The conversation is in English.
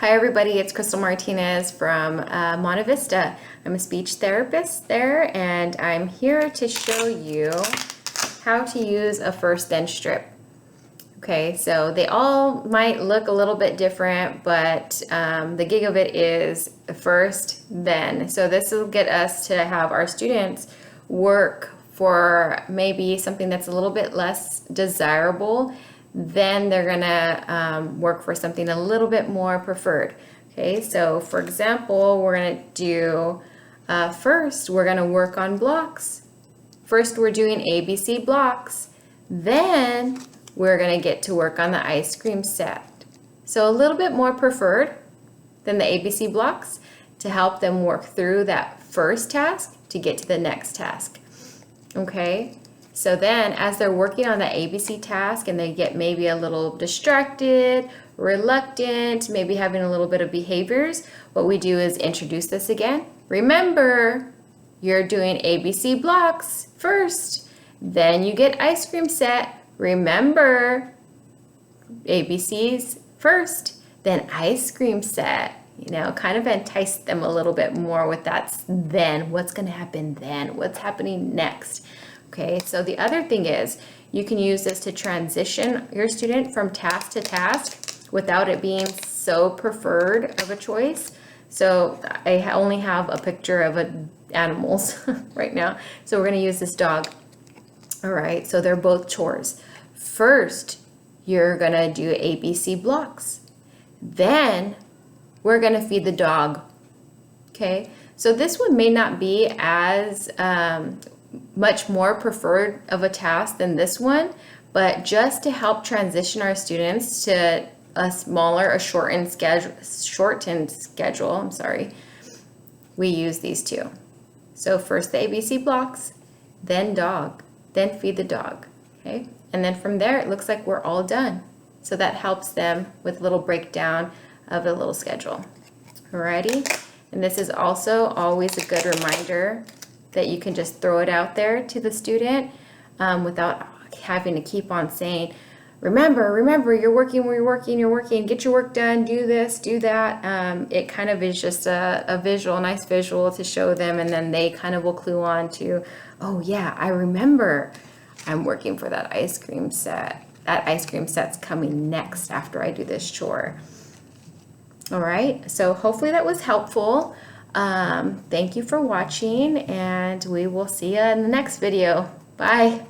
Hi everybody, it's Crystal Martinez from Monte Vista. I'm a speech therapist there, and I'm here to show you how to use a first then strip. Okay, so they all might look a little bit different, but the gig of it is first then. So this will get us to have our students work for maybe something that's a little bit less desirable. Then they're gonna work for something a little bit more preferred. Okay, so for example, we're gonna do first, we're gonna work on blocks. First, we're doing ABC blocks. Then we're gonna get to work on the ice cream set. So a little bit more preferred than the ABC blocks to help them work through that first task to get to the next task. Okay, so then as they're working on the ABC task and they get maybe a little distracted, reluctant, maybe having a little bit of behaviors, what we do is introduce this again. Remember, you're doing ABC blocks first, then you get ice cream set. Remember, ABCs first, then ice cream set. You know, kind of entice them a little bit more with that then. What's going to happen then? What's happening next? Okay, so the other thing is you can use this to transition your student from task to task without it being so preferred of a choice. So I only have a picture of animals right now. So we're going to use this dog. All right, so they're both chores. First, you're going to do ABC blocks. Then we're going to feed the dog. Okay, so this one may not be as much more preferred of a task than this one, but just to help transition our students to a shortened schedule, we use these two. So first the ABC blocks, then dog, then feed the dog, okay? And then from there, it looks like we're all done. So that helps them with a little breakdown of a little schedule. Alrighty, and this is also always a good reminder that you can just throw it out there to the student without having to keep on saying, remember, you're working, get your work done, do this, do that. It kind of is just a nice visual to show them, and then they kind of will clue on to, oh yeah, I remember I'm working for that ice cream set. That ice cream set's coming next after I do this chore. All right, so hopefully that was helpful. Thank you for watching, and we will see you in the next video. Bye.